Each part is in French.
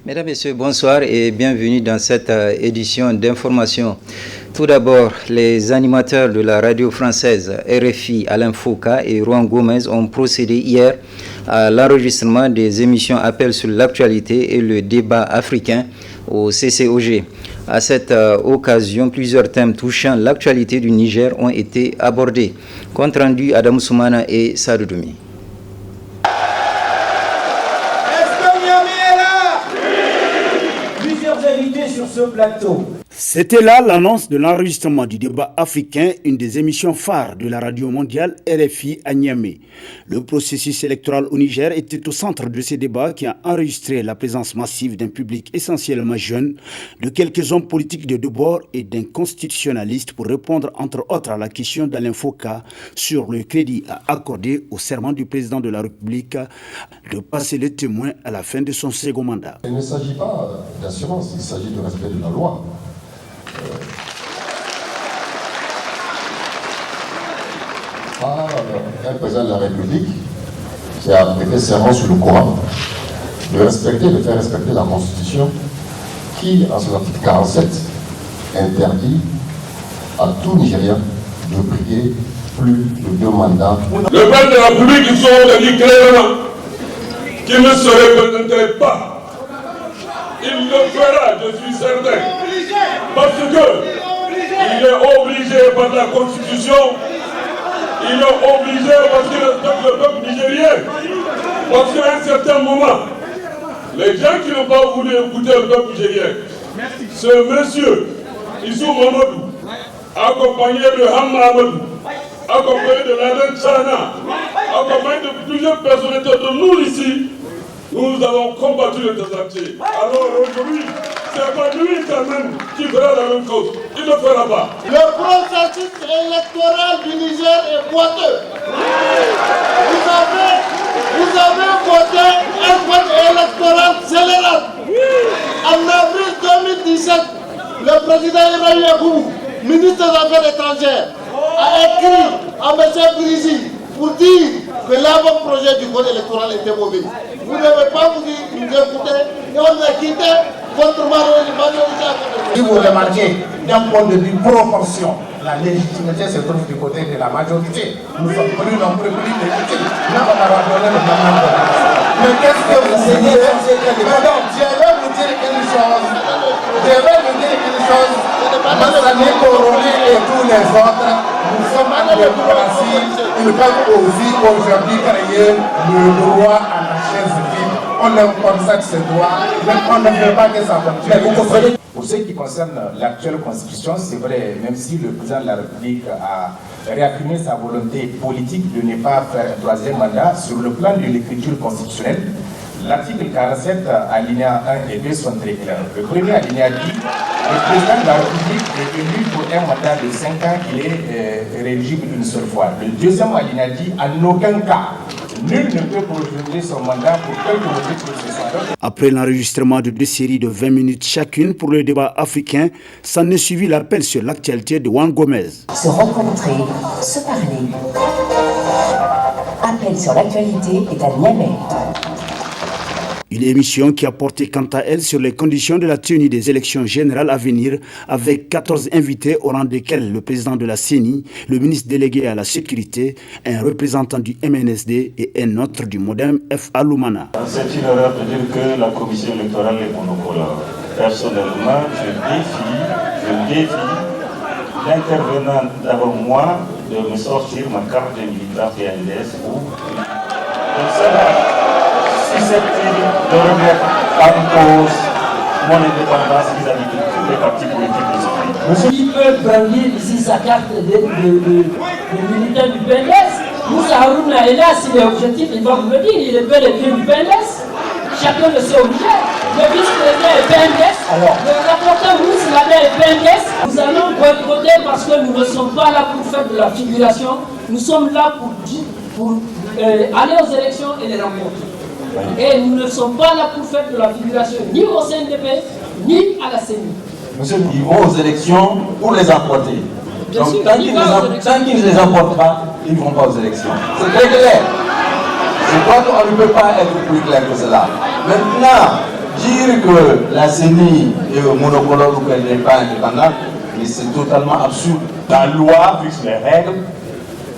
Mesdames, Messieurs, bonsoir et bienvenue dans cette édition d'information. Tout d'abord, les animateurs de la radio française RFI, Alain Foucault et Rouen Gomez, ont procédé hier à l'enregistrement des émissions Appel sur l'actualité et le débat africain au CCOG. À cette occasion, plusieurs thèmes touchant l'actualité du Niger ont été abordés. Compte rendu Adam Soumana et Sadoudoumi. Sur ce plateau. C'était là l'annonce de l'enregistrement du débat africain, une des émissions phares de la radio mondiale RFI à Niamey. Le processus électoral au Niger était au centre de ces débats qui a enregistré la présence massive d'un public essentiellement jeune, de quelques hommes politiques de deux bords et d'un constitutionnaliste pour répondre entre autres à la question d'Alain Foucault sur le crédit à accorder au serment du président de la République de passer le témoin à la fin de son second mandat. Il ne s'agit pas d'assurance, il s'agit de respect de la loi. Un président de la République qui a prêté serment sur le Coran de faire respecter la Constitution qui, en son article 47, interdit à tout Nigérien de briguer plus de 2 mandats. Le président de la République, ils ont dit clairement qu'il ne se représenterait pas. Il le fera, je suis certain. Parce que il est obligé par la Constitution, il est obligé parce qu'il respecte le peuple nigérien. Parce qu'à un certain moment, les gens qui n'ont pas voulu écouter le peuple nigérien, ce monsieur, Issou Mamadou, accompagné de Hamma Amadou, accompagné de Laden Chana, accompagné de plusieurs personnalités de nous ici, nous avons combattu le désastre. Alors aujourd'hui, c'est pas lui quand même qui fera la même chose. Il ne fera pas. Le processus électoral du Niger est boiteux. Vous avez voté un vote électoral général. En avril 2017, le président Ibrahim Yacoubou, ministre des Affaires étrangères, a écrit à M. Brizi pour dire que l'avant-projet du code électoral était mauvais. Vous ne devez pas vous écouter et on a quitté votre majorité. Si vous remarquez, d'un point de vue proportion, la légitimité se trouve du côté de la majorité. Nous sommes plus nombreux, plus légitimes. Nous on a donné le même nombre. Mais qu'est-ce que vous essayez de faire? Madame, je vais vous dire une chose. Massani Korone et tous les autres, nous sommes en démocratie. Ils peuvent aussi aujourd'hui créer le droit à la chaise vide. On leur consacre ce droit, mais on ne veut pas que ça continue. Pour ce qui concerne l'actuelle constitution, c'est vrai, même si le président de la République a réaffirmé sa volonté politique de ne pas faire un 3e mandat, sur le plan de l'écriture constitutionnelle, l'article 47, alinéa 1 et 2 sont très clairs. Le premier alinéa dit le président de la République est élu pour un mandat de 5 ans, il est rééligible une seule fois. Le deuxième alinéa dit en aucun cas, nul ne peut prolonger son mandat pour quelque motif que ce soit. Après l'enregistrement de 2 séries de 20 minutes chacune pour le débat africain, s'en est suivi l'appel sur l'actualité de Rouen Gomez. Se rencontrer, se parler. Appel sur l'actualité est à Niamey. Une émission qui a porté quant à elle sur les conditions de la tenue des élections générales à venir avec 14 invités au rang desquels le président de la CENI, le ministre délégué à la sécurité, un représentant du MNSD et un autre du MODEM F. Aloumana. C'est une erreur de dire que la commission électorale est monocolore. Personnellement, je défie l'intervenant d'avant moi de me sortir ma carte de militant PNDS ou susceptible de remettre en cause mon indépendance vis-à-vis de tous les partis politiques de ce pays. Il peut brandir ici sa carte de militant du PNDS. Moussa Harouna est là, s'il est objectif, il va vous le dire, il est bel et bien du PNDS. Chacun le sait au Niger. Le vice-président est PNDS. Alors, le rapporteur ministre est PNDS. Nous allons boycotter parce que nous ne sommes pas là pour faire de la figuration. Nous sommes là pour aller aux élections et les remporter. Et nous ne sommes pas là pour faire de la figuration ni au CNDP, ni à la CENI. Monsieur, ils vont aux élections pour les emporter. Donc, tant qu'ils ne les emportent pas, ils ne vont pas aux élections. C'est très clair. Je crois qu'on ne peut pas être plus clair que cela. Maintenant, Dire que la CENI est monocolore ou qu'elle n'est pas indépendante, c'est totalement absurde. La loi fixe les règles,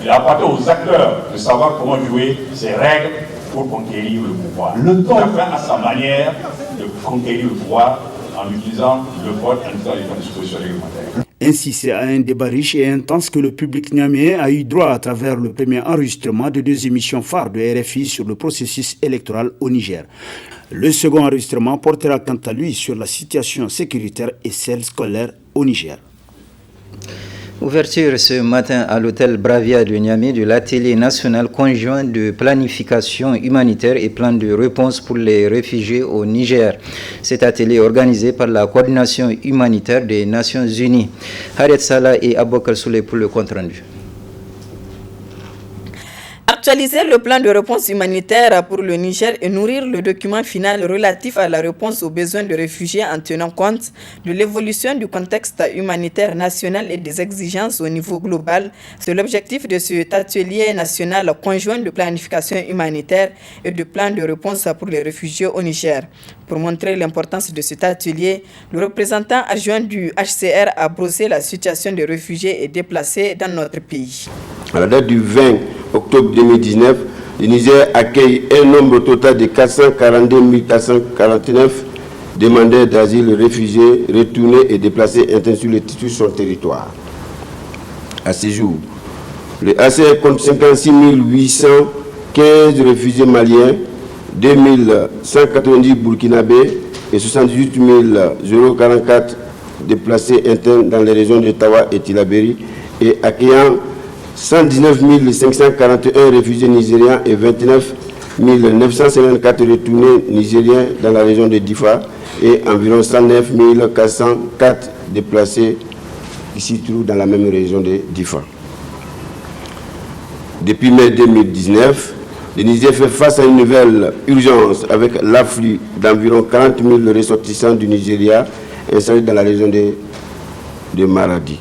il appartient aux acteurs de savoir comment jouer ces règles pour conquérir le pouvoir. Chacun a sa manière de conquérir le pouvoir en utilisant le vote, en utilisant les dispositions réglementaires. Ainsi, c'est à un débat riche et intense que le public niamien a eu droit à travers le premier enregistrement de 2 émissions phares de RFI sur le processus électoral au Niger. Le second enregistrement portera quant à lui sur la situation sécuritaire et celle scolaire au Niger. Ouverture ce matin à l'hôtel Bravia de Niamey de l'atelier national conjoint de planification humanitaire et plan de réponse pour les réfugiés au Niger. Cet atelier est organisé par la coordination humanitaire des Nations Unies. Harriet Salah et Abokal Souley pour le compte-rendu. Actualiser le plan de réponse humanitaire pour le Niger et nourrir le document final relatif à la réponse aux besoins de réfugiés en tenant compte de l'évolution du contexte humanitaire national et des exigences au niveau global, c'est l'objectif de cet atelier national conjoint de planification humanitaire et de plan de réponse pour les réfugiés au Niger. Pour montrer l'importance de cet atelier, le représentant adjoint du HCR a brossé la situation des réfugiés et déplacés dans notre pays. À la date du 20 octobre 2019, le Niger accueille un nombre total de 442 449 demandeurs d'asile, réfugiés, retournés et déplacés internes sur son territoire. À ce jour, le HCR compte 56 815 réfugiés maliens, 2190 burkinabés et 78 044 déplacés internes dans les régions de Tawa et Tillabéri et accueillant 119 541 réfugiés nigériens et 29 954 retournés nigériens dans la région de Difa et environ 109 404 déplacés ici dans la même région de Difa. Depuis mai 2019, le Niger fait face à une nouvelle urgence avec l'afflux d'environ 40 000 ressortissants du Nigeria installés dans la région de Maradi.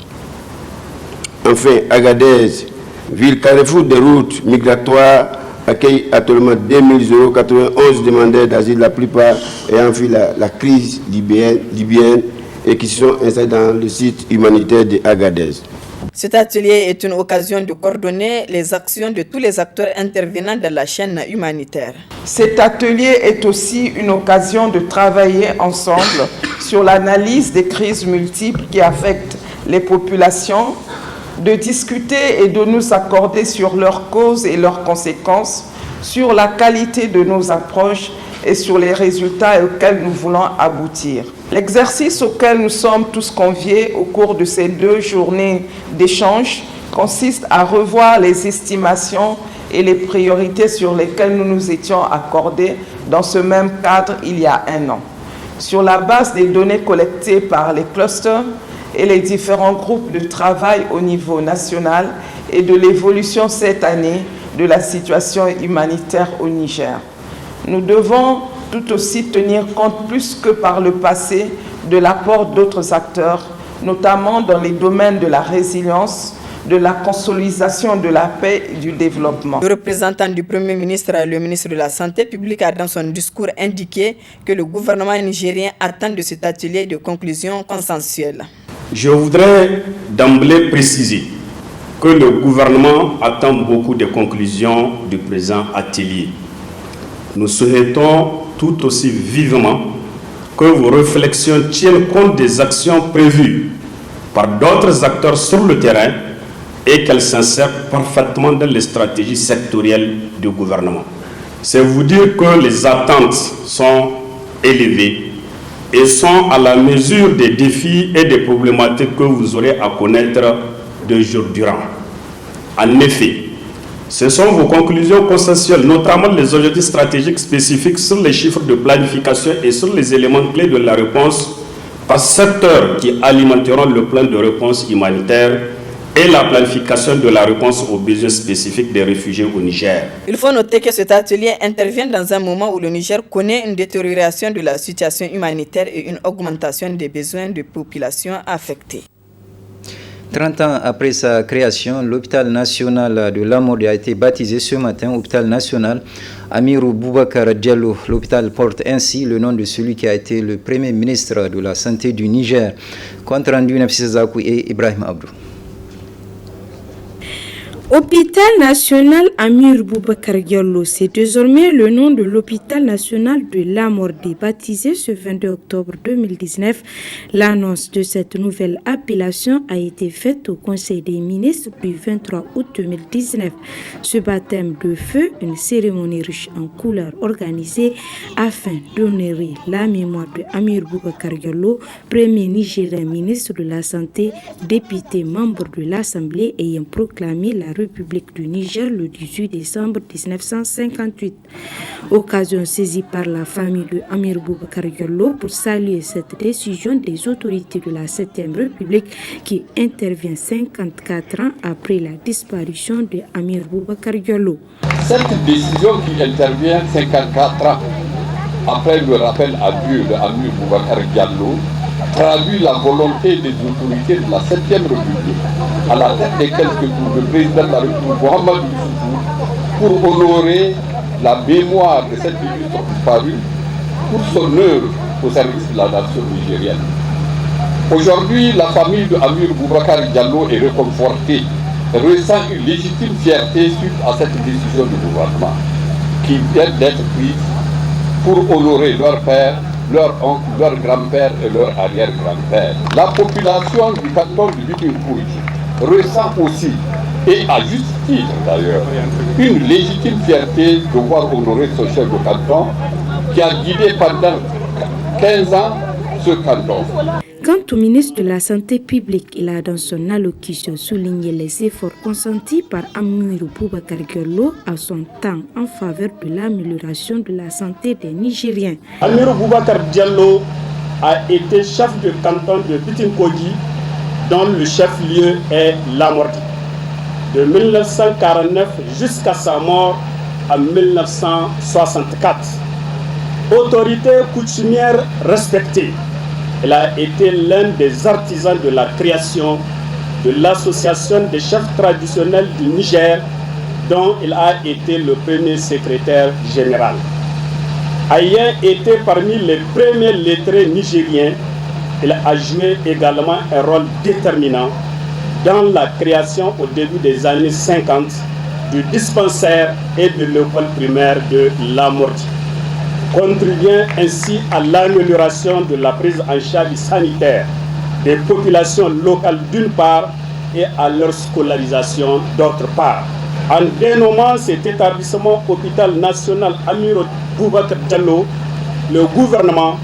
Enfin, Agadez, ville carrefour des routes migratoires, accueille actuellement 2091 demandeurs d'asile, la plupart ayant fui la crise libyenne et qui sont installés dans le site humanitaire de Agadez. Cet atelier est une occasion de coordonner les actions de tous les acteurs intervenant dans la chaîne humanitaire. Cet atelier est aussi une occasion de travailler ensemble sur l'analyse des crises multiples qui affectent les populations, de discuter et de nous accorder sur leurs causes et leurs conséquences, sur la qualité de nos approches et sur les résultats auxquels nous voulons aboutir. L'exercice auquel nous sommes tous conviés au cours de ces 2 journées d'échange consiste à revoir les estimations et les priorités sur lesquelles nous nous étions accordés dans ce même cadre il y a 1 an. Sur la base des données collectées par les clusters et les différents groupes de travail au niveau national et de l'évolution cette année de la situation humanitaire au Niger. Nous devons tout aussi tenir compte plus que par le passé de l'apport d'autres acteurs, notamment dans les domaines de la résilience, de la consolidation de la paix et du développement. Le représentant du Premier ministre, le ministre de la Santé publique, a dans son discours indiqué que le gouvernement nigérien attend de cet atelier de conclusion consensuelle. Je voudrais d'emblée préciser que le gouvernement attend beaucoup de conclusions du présent atelier. Nous souhaitons tout aussi vivement que vos réflexions tiennent compte des actions prévues par d'autres acteurs sur le terrain et qu'elles s'insèrent parfaitement dans les stratégies sectorielles du gouvernement. C'est vous dire que les attentes sont élevées et sont à la mesure des défis et des problématiques que vous aurez à connaître de jours durant. En effet, ce sont vos conclusions consensuelles, notamment les objectifs stratégiques spécifiques sur les chiffres de planification et sur les éléments clés de la réponse par secteur qui alimenteront le plan de réponse humanitaire et la planification de la réponse aux besoins spécifiques des réfugiés au Niger. Il faut noter que cet atelier intervient dans un moment où le Niger connaît une détérioration de la situation humanitaire et une augmentation des besoins de populations affectées. 30 ans après sa création, l'hôpital national de Lamorde a été baptisé ce matin hôpital national Amirou Boubacar Diallo. L'hôpital porte ainsi le nom de celui qui a été le premier ministre de la Santé du Niger. Compte rendu Nafisa Zakou et Ibrahim Abdou. Hôpital national Amir Boubacar Diallo, c'est désormais le nom de l'hôpital national de Lamorde, baptisé ce 22 octobre 2019. L'annonce de cette nouvelle appellation a été faite au Conseil des ministres du 23 août 2019. Ce baptême de feu, une cérémonie riche en couleurs organisée afin d'honorer la mémoire de Amir Boubacar Diallo, premier Nigérien ministre de la Santé, député membre de l'Assemblée ayant proclamé la République du Niger le 18 décembre 1958. Occasion saisie par la famille de Amir Boubacar Diallo pour saluer cette décision des autorités de la 7e République qui intervient 54 ans après la disparition de Amir Boubacar Diallo. Cette décision qui intervient 54 ans après le rappel à Dieu de Amir Boubacar Diallo traduit la volonté des autorités de la 7e République, à la tête desquelles se trouve le président de la République, Mohamed Youssoufou, pour honorer la mémoire de cette illustre disparue, pour son œuvre au service de la nation nigérienne. Aujourd'hui, la famille de Amir Boubacar Diallo est réconfortée, ressent une légitime fierté suite à cette décision du gouvernement, qui vient d'être prise pour honorer leur père, leur oncle, leur grand-père et leur arrière-grand-père. La population du canton de Bitinkoui ressent aussi, et à juste titre d'ailleurs, une légitime fierté de voir honorer ce chef de canton qui a guidé pendant 15 ans ce canton. Quant au ministre de la Santé publique, il a dans son allocution souligné les efforts consentis par Amir Boubacar Diallo à son temps en faveur de l'amélioration de la santé des Nigériens. Amir Boubacar Diallo a été chef de canton de Bitinkogi, dont le chef-lieu est Lamorde, de 1949 jusqu'à sa mort en 1964. Autorité coutumière respectée, il a été l'un des artisans de la création de l'association des chefs traditionnels du Niger, dont il a été le premier secrétaire général. Ayant été parmi les premiers lettrés nigériens, il a joué également un rôle déterminant dans la création au début des années 50 du dispensaire et de l'école primaire de Lamorde, contribuant ainsi à l'amélioration de la prise en charge sanitaire des populations locales d'une part et à leur scolarisation d'autre part. En dénommant cet établissement hôpital national Amir Boubacar Diallo, le gouvernement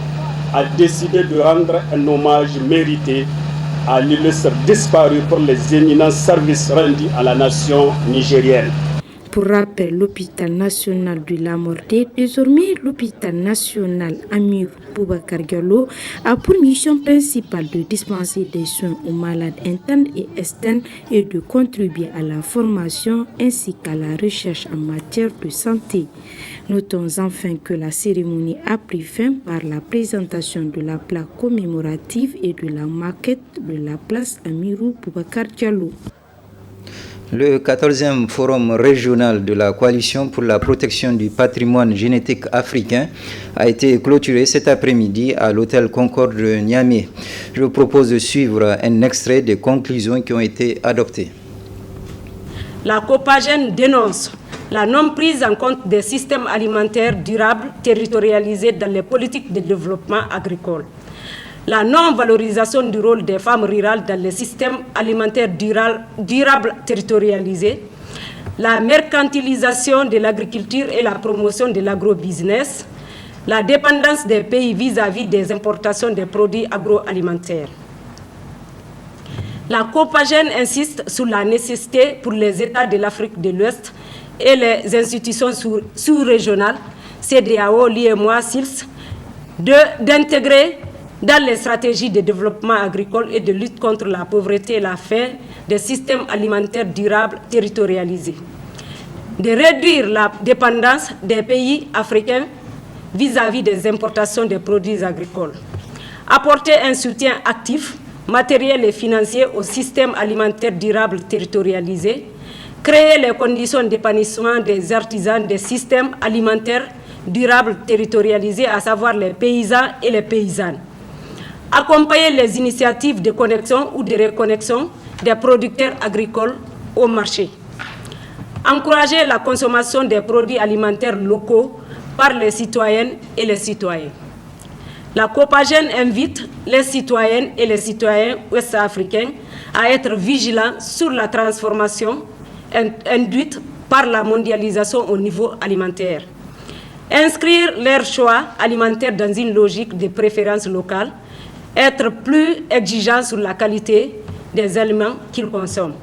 a décidé de rendre un hommage mérité à l'illustre disparu pour les éminents services rendus à la nation nigérienne. Pour rappel, l'hôpital national de Lamorde, désormais l'hôpital national Amir Boubacar Diallo, a pour mission principale de dispenser des soins aux malades internes et externes et de contribuer à la formation ainsi qu'à la recherche en matière de santé. Notons enfin que la cérémonie a pris fin par la présentation de la plaque commémorative et de la maquette de la place Amirou Boubacar Diallo. Le 14e forum régional de la coalition pour la protection du patrimoine génétique africain a été clôturé cet après-midi à l'hôtel Concorde de Niamey. Je vous propose de suivre un extrait des conclusions qui ont été adoptées. La COPAGEN dénonce la non-prise en compte des systèmes alimentaires durables territorialisés dans les politiques de développement agricole. La non-valorisation du rôle des femmes rurales dans les systèmes alimentaires durables territorialisés, la mercantilisation de l'agriculture et la promotion de l'agrobusiness, la dépendance des pays vis-à-vis des importations des produits agroalimentaires. La COPAGEN insiste sur la nécessité pour les États de l'Afrique de l'Ouest et les institutions sous-régionales, CEDEAO, l'UEMOA, SILS, d'intégrer dans les stratégies de développement agricole et de lutte contre la pauvreté et la faim des systèmes alimentaires durables territorialisés, de réduire la dépendance des pays africains vis-à-vis des importations des produits agricoles, apporter un soutien actif matériels et financiers au système alimentaire durable territorialisé, créer les conditions d'épanouissement des artisans des systèmes alimentaires durables territorialisés, à savoir les paysans et les paysannes. Accompagner les initiatives de connexion ou de reconnexion des producteurs agricoles au marché. Encourager la consommation des produits alimentaires locaux par les citoyennes et les citoyens. La COPAGEN invite les citoyennes et les citoyens ouest-africains à être vigilants sur la transformation induite par la mondialisation au niveau alimentaire. Inscrire leurs choix alimentaires dans une logique de préférence locale, être plus exigeants sur la qualité des aliments qu'ils consomment.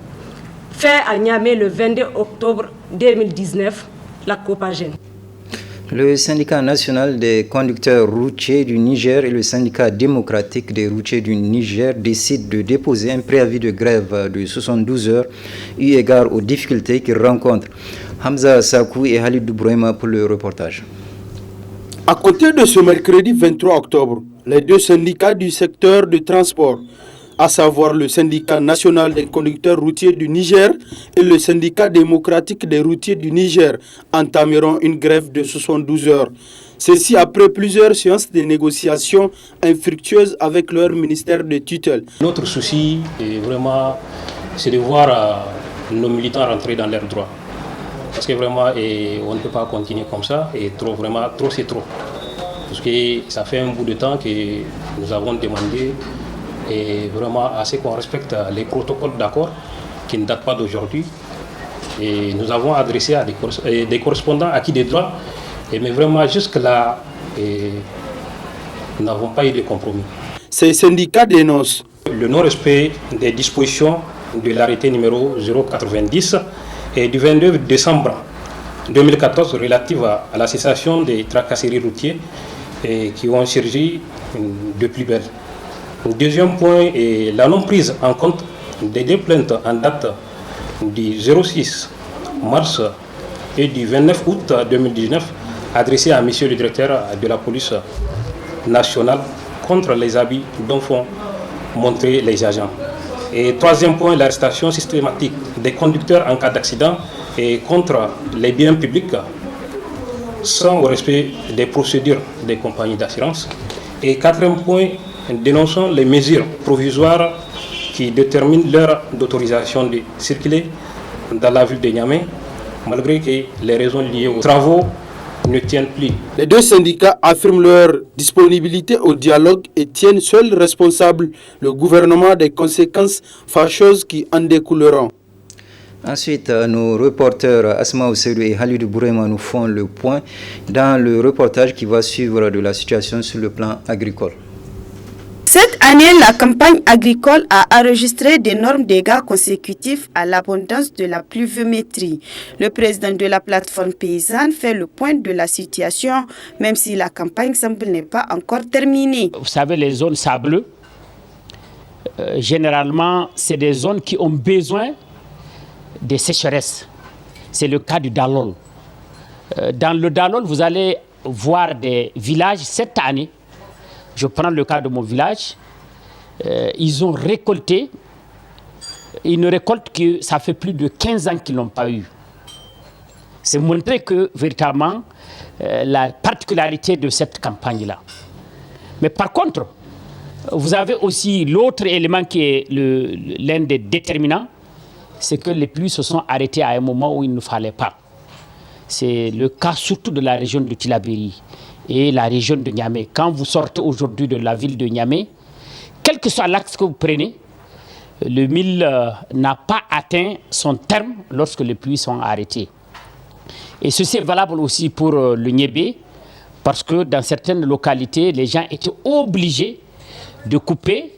Fait à Niamey le 22 octobre 2019, la COPAGEN. Le syndicat national des conducteurs routiers du Niger et le syndicat démocratique des routiers du Niger décident de déposer un préavis de grève de 72 heures eu égard aux difficultés qu'ils rencontrent. Hamza Sakou et Halid Doubrema pour le reportage. À compter de ce mercredi 23 octobre, les deux syndicats du secteur du transport, à savoir le syndicat national des conducteurs routiers du Niger et le syndicat démocratique des routiers du Niger, entameront une grève de 72 heures. Ceci après plusieurs séances de négociations infructueuses avec leur ministère de tutelle. Notre souci est vraiment, c'est de voir nos militants rentrer dans leurs droits. Parce que vraiment, on ne peut pas continuer comme ça, et trop c'est trop. Parce que ça fait un bout de temps que nous avons demandé et vraiment assez qu'on respecte les protocoles d'accord qui ne datent pas d'aujourd'hui. Et nous avons adressé à des correspondants acquis des droits, mais vraiment jusque-là, nous n'avons pas eu de compromis. Ces syndicats dénoncent le non-respect des dispositions de l'arrêté numéro 090 et du 22 décembre 2014 relative à la cessation des tracasseries routières qui ont surgi de plus belle. Le deuxième point est la non-prise en compte des deux plaintes en date du 06 mars et du 29 août 2019 adressées à M. le directeur de la police nationale contre les habits dont font montrer les agents. Et troisième point, l'arrestation systématique des conducteurs en cas d'accident et contre les biens publics sans respect des procédures des compagnies d'assurance. Et quatrième point, dénonçons les mesures provisoires qui déterminent l'heure d'autorisation de circuler dans la ville de Niamey, malgré que les raisons liées aux travaux ne tiennent plus. Les deux syndicats affirment leur disponibilité au dialogue et tiennent seuls responsables le gouvernement des conséquences fâcheuses qui en découleront. Ensuite, nos reporters Asma Ousseidou et Halid Bourema nous font le point dans le reportage qui va suivre de la situation sur le plan agricole. Cette année, la campagne agricole a enregistré d'énormes dégâts consécutifs à l'abondance de la pluviométrie. Le président de la plateforme paysanne fait le point de la situation, même si la campagne semble n'est pas encore terminée. Vous savez, les zones sableuses, généralement, c'est des zones qui ont besoin de sécheresse. C'est le cas du Dalol. Dans le Dalol, vous allez voir des villages cette année. Je prends le cas de mon village. Ils ont récolté une récolte que ça fait plus de 15 ans qu'ils n'ont pas eu. C'est montrer que véritablement la particularité de cette campagne-là. Mais par contre, vous avez aussi l'autre élément qui est l'un des déterminants, c'est que les pluies se sont arrêtées à un moment où il ne fallait pas. C'est le cas surtout de la région de Tillabéri et la région de Niamey. Quand vous sortez aujourd'hui de la ville de Niamey, quel que soit l'axe que vous prenez, le mil n'a pas atteint son terme lorsque les pluies sont arrêtées. Et ceci est valable aussi pour le Niébé, parce que dans certaines localités, les gens étaient obligés de couper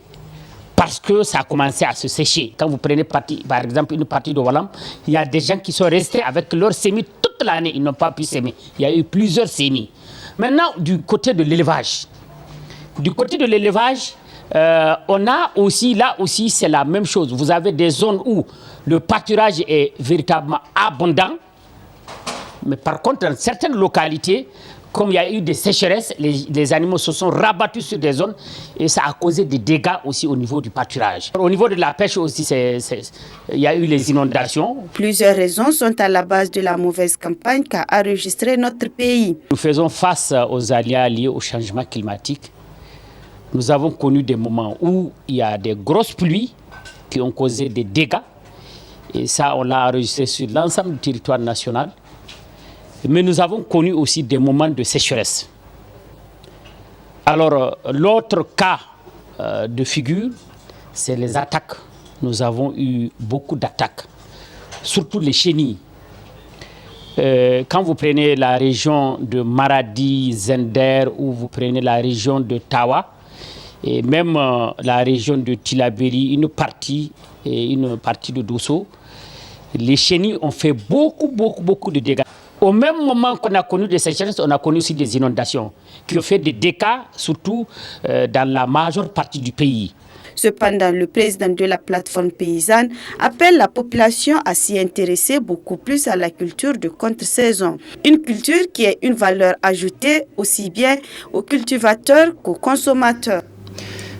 parce que ça a commencé à se sécher. Quand vous prenez par exemple une partie de Walam, il y a des gens qui sont restés avec leur semis toute l'année, ils n'ont pas pu s'aimer. Il y a eu plusieurs semis. Maintenant, du côté de l'élevage. On a aussi, là aussi, c'est la même chose. Vous avez des zones où le pâturage est véritablement abondant. Mais par contre, dans certaines localités, comme il y a eu des sécheresses, les animaux se sont rabattus sur des zones et ça a causé des dégâts aussi au niveau du pâturage. Au niveau de la pêche aussi, il y a eu les inondations. Plusieurs raisons sont à la base de la mauvaise campagne qu'a enregistré notre pays. Nous faisons face aux aléas liés au changement climatique. Nous avons connu des moments où il y a des grosses pluies qui ont causé des dégâts. Et ça, on l'a enregistré sur l'ensemble du territoire national. Mais nous avons connu aussi des moments de sécheresse. Alors, l'autre cas de figure, c'est les attaques. Nous avons eu beaucoup d'attaques, surtout les chenilles. Quand vous prenez la région de Maradi, Zender, ou vous prenez la région de Tawa, et même la région de Tillabéri, une partie de Dosso, les chenilles ont fait beaucoup de dégâts. Au même moment qu'on a connu des sécheresses, on a connu aussi des inondations qui ont fait des dégâts, surtout dans la majeure partie du pays. Cependant, le président de la plateforme paysanne appelle la population à s'y intéresser beaucoup plus à la culture de contre-saison. Une culture qui est une valeur ajoutée aussi bien aux cultivateurs qu'aux consommateurs.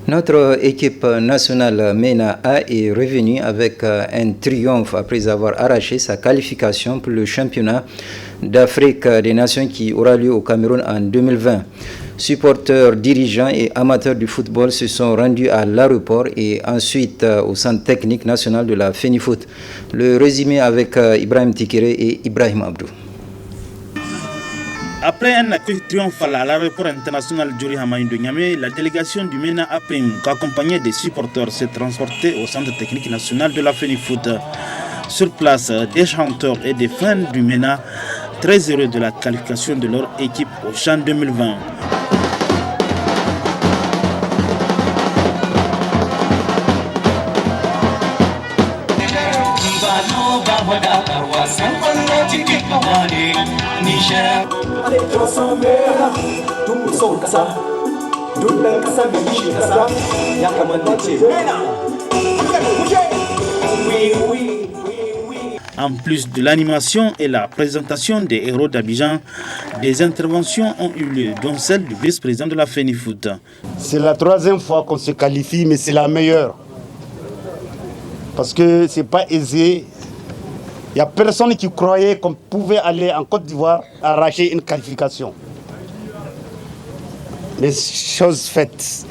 Notre équipe nationale MENA A est revenue avec un triomphe après avoir arraché sa qualification pour le championnat d'Afrique des Nations qui aura lieu au Cameroun en 2020. Supporters, dirigeants et amateurs du football se sont rendus à l'aéroport et ensuite au centre technique national de la FENIFOOT. Le résumé avec Ibrahim Tikere et Ibrahim Abdou. Après un accueil triomphal à l'aéroport international Djori Hamaïn de Niamey, la délégation du MENA APRIM, accompagnée des supporters, s'est transportée au centre technique national de la FENIFOOT. Sur place, des chanteurs et des fans du MENA, très heureux de la qualification de leur équipe au CHAN 2020. En plus de l'animation et la présentation des héros d'Abidjan, des interventions ont eu lieu, dont celle du vice-président de la FENIFOOT. C'est la troisième fois qu'on se qualifie, mais c'est la meilleure. Parce que ce n'est pas aisé. Il n'y a personne qui croyait qu'on pouvait aller en Côte d'Ivoire arracher une qualification. Les choses faites.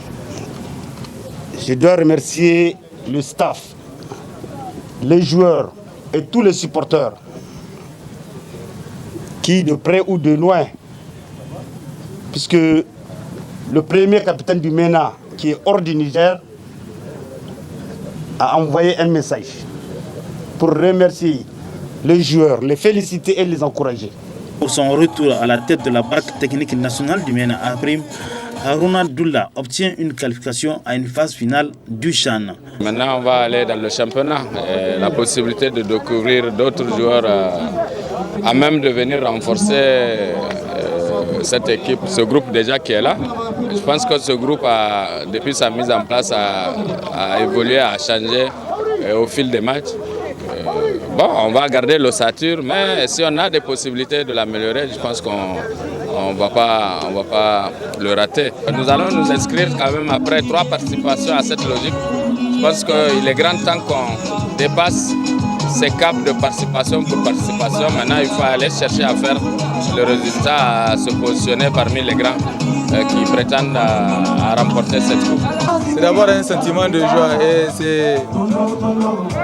Je dois remercier le staff, les joueurs et tous les supporters qui, de près ou de loin, puisque le premier capitaine du MENA, qui est hors du Niger, a envoyé un message pour remercier les joueurs, les féliciter et les encourager. Pour son retour à la tête de la BAC technique nationale du MENA APRIM, Harouna Doula obtient une qualification à une phase finale du CHAN. Maintenant, on va aller dans le championnat. La possibilité de découvrir d'autres joueurs à même de venir renforcer cette équipe, ce groupe déjà qui est là. Je pense que ce groupe, depuis sa mise en place, a évolué, a changé au fil des matchs. Bon, on va garder l'ossature, mais si on a des possibilités de l'améliorer, je pense qu'on ne va pas le rater. Nous allons nous inscrire quand même après 3 participations à cette logique. Je pense qu'il est grand temps qu'on dépasse ces caps de participation pour participation. Maintenant, il faut aller chercher à faire le résultat, à se positionner parmi les grands qui prétendent à remporter cette coupe. C'est d'abord un sentiment de joie et c'est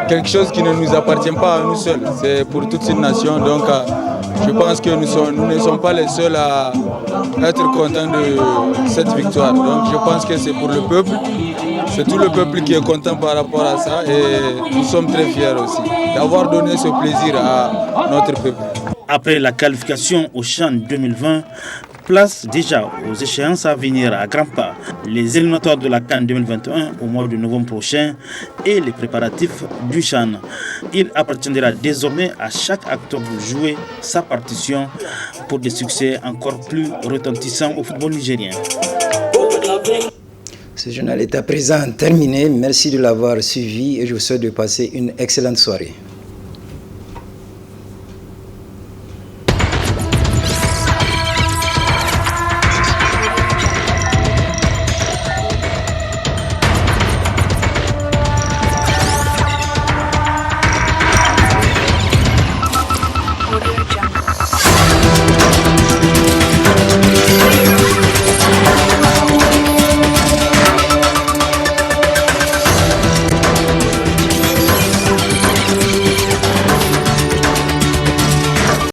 quelque chose qui ne nous appartient pas à nous seuls. C'est pour toute une nation. Donc, je pense que nous ne sommes pas les seuls à être contents de cette victoire. Donc, je pense que c'est pour le peuple. C'est tout le peuple qui est content par rapport à ça et nous sommes très fiers aussi d'avoir donné ce plaisir à notre peuple. Après la qualification au CHAN 2020, place déjà aux échéances à venir à grands pas. Les éliminatoires de la CAN 2021 au mois de novembre prochain et les préparatifs du CHAN. Il appartiendra désormais à chaque acteur de jouer sa partition pour des succès encore plus retentissants au football nigérien. Ce journal est à présent terminé. Merci de l'avoir suivi et je vous souhaite de passer une excellente soirée.